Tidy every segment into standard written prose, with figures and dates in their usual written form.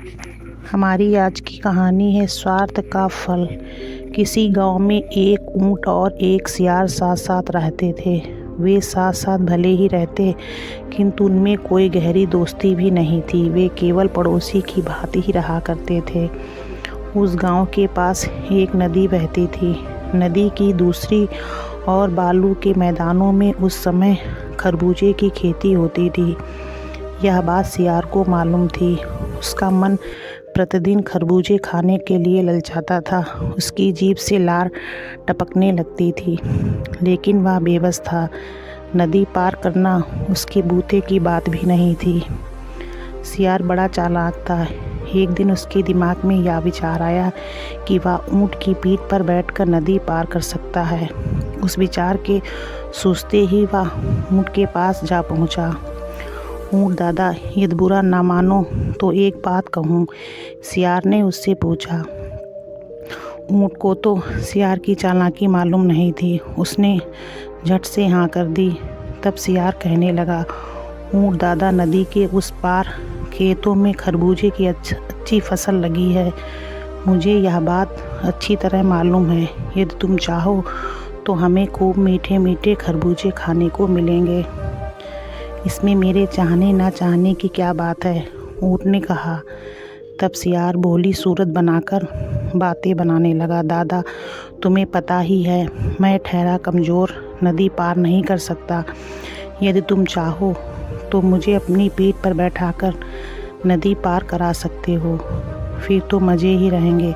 हमारी आज की कहानी है स्वार्थ का फल। किसी गांव में एक ऊंट और एक सियार साथ साथ रहते थे। वे साथ साथ भले ही रहते, किंतु उनमें कोई गहरी दोस्ती भी नहीं थी। वे केवल पड़ोसी की भांति ही रहा करते थे। उस गांव के पास एक नदी बहती थी। नदी की दूसरी और बालू के मैदानों में उस समय खरबूजे की खेती होती थी। यह बात सियार को मालूम थी। उसका मन प्रतिदिन खरबूजे खाने के लिए ललचाता था। उसकी जीभ से लार टपकने लगती थी, लेकिन वह बेबस था। नदी पार करना उसके बूते की बात भी नहीं थी। सियार बड़ा चालाक था। एक दिन उसके दिमाग में यह विचार आया कि वह ऊंट की पीठ पर बैठकर नदी पार कर सकता है। उस विचार के सोचते ही वह ऊंट के पास जा पहुंचा। ऊंट दादा, यदि बुरा ना मानो तो एक बात कहूँ, सियार ने उससे पूछा। ऊंट को तो सियार की चालाकी मालूम नहीं थी। उसने झट से हाँ कर दी। तब सियार कहने लगा, ऊंट दादा, नदी के उस पार खेतों में खरबूजे की अच्छी फसल लगी है। मुझे यह बात अच्छी तरह मालूम है। यदि तुम चाहो तो हमें खूब मीठे मीठे खरबूजे खाने को मिलेंगे। इसमें मेरे चाहने ना चाहने की क्या बात है, ऊंट ने कहा। तब सियार भोली सूरत बनाकर बातें बनाने लगा। दादा, तुम्हें पता ही है, मैं ठहरा कमज़ोर नदी पार नहीं कर सकता। यदि तुम चाहो तो मुझे अपनी पीठ पर बैठाकर नदी पार करा सकते हो। फिर तो मज़े ही रहेंगे।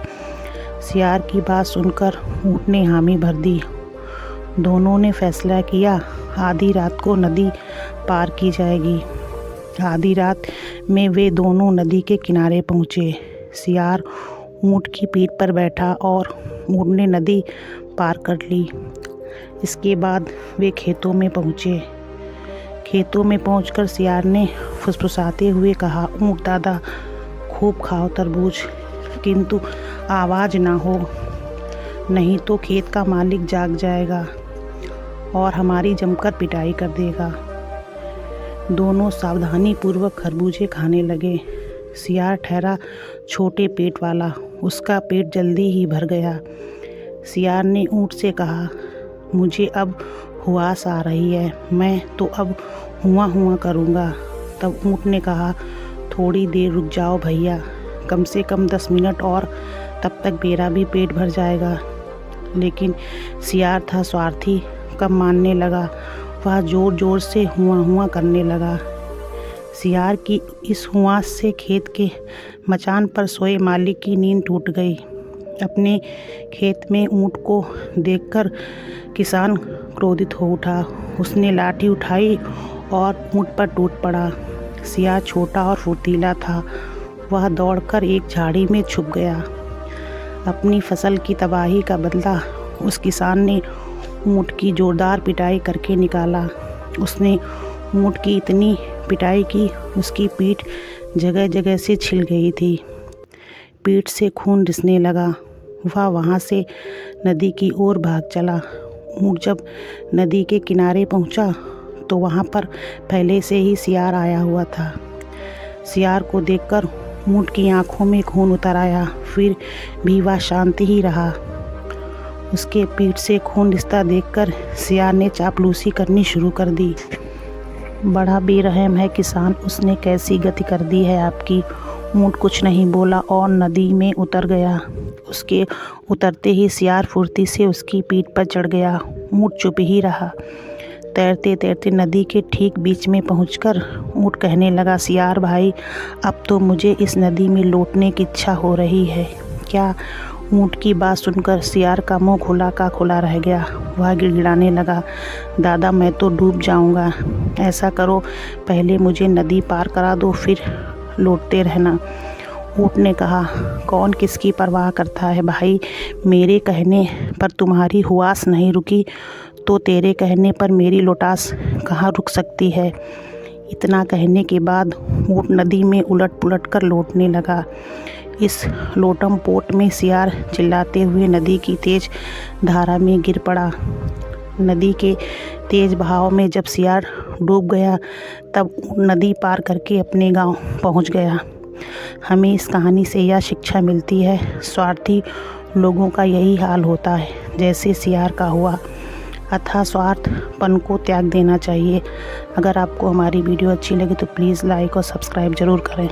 सियार की बात सुनकर ऊंट ने हामी भर दी। दोनों ने फैसला किया, आधी रात को नदी पार की जाएगी। आधी रात में वे दोनों नदी के किनारे पहुँचे। सियार ऊंट की पीठ पर बैठा और ऊंट ने नदी पार कर ली। इसके बाद वे खेतों में पहुँचे। खेतों में पहुंचकर सियार ने फुसफुसाते हुए कहा, ऊंट दादा, खूब खाओ तरबूज, किंतु आवाज़ ना हो, नहीं तो खेत का मालिक जाग जाएगा और हमारी जमकर पिटाई कर देगा। दोनों सावधानी पूर्वक खरबूजे खाने लगे। सियार ठहरा छोटे पेट वाला। उसका पेट जल्दी ही भर गया। सियार ने ऊंट से कहा, मुझे अब हुआस आ रही है, मैं तो अब हुआ करूँगा। तब ऊंट ने कहा, थोड़ी देर रुक जाओ भैया, कम से कम 10 मिनट और, तब तक मेरा भी पेट भर जाएगा। लेकिन सियार था स्वार्थी, कब मानने लगा। वह ज़ोर ज़ोर से हुआ करने लगा। सियार की इस हुआस से खेत के मचान पर सोए मालिक की नींद टूट गई। अपने खेत में ऊंट को देखकर किसान क्रोधित हो उठा। उसने लाठी उठाई और ऊंट पर टूट पड़ा। सियार छोटा और फुर्तीला था। वह दौड़कर एक झाड़ी में छुप गया। अपनी फसल की तबाही का बदला उस किसान ने ऊंट की जोरदार पिटाई करके निकाला। उसने ऊंट की इतनी पिटाई की, उसकी पीठ जगह जगह से छिल गई थी। पीठ से खून रिसने लगा। वह वहाँ से नदी की ओर भाग चला। ऊंट जब नदी के किनारे पहुँचा तो वहाँ पर पहले से ही सियार आया हुआ था। सियार को देखकर ऊंट की आंखों में खून उतर आया। फिर भी वह शांत ही रहा। उसके पीठ से खून रिश्ता देखकर सियार ने चापलूसी करनी शुरू कर दी। बड़ा बेरहम है किसान, उसने कैसी गति कर दी है आपकी। ऊंट कुछ नहीं बोला और नदी में उतर गया। उसके उतरते ही सियार फुर्ती से उसकी पीठ पर चढ़ गया। ऊंट चुप ही रहा। तैरते तैरते नदी के ठीक बीच में पहुंचकर ऊंट कहने लगा, सियार भाई, अब तो मुझे इस नदी में लौटने की इच्छा हो रही है। क्या? ऊंट की बात सुनकर सियार का मुंह खुला का खुला रह गया। वह गिड़गिड़ाने लगा, दादा, मैं तो डूब जाऊंगा। ऐसा करो, पहले मुझे नदी पार करा दो, फिर लौटते रहना। ऊंट ने कहा, कौन किसकी परवाह करता है भाई। मेरे कहने पर तुम्हारी हुआस नहीं रुकी तो तेरे कहने पर मेरी लौटास कहाँ रुक सकती है। इतना कहने के बाद ऊंट नदी में उलट पुलट कर लौटने लगा। इस लोटम पोट में सियार चिल्लाते हुए नदी की तेज धारा में गिर पड़ा। नदी के तेज बहाव में जब सियार डूब गया तब नदी पार करके अपने गांव पहुंच गया। हमें इस कहानी से यह शिक्षा मिलती है, स्वार्थी लोगों का यही हाल होता है, जैसे सियार का हुआ। अतः स्वार्थपन को त्याग देना चाहिए। अगर आपको हमारी वीडियो अच्छी लगे तो प्लीज़ लाइक और सब्सक्राइब ज़रूर करें।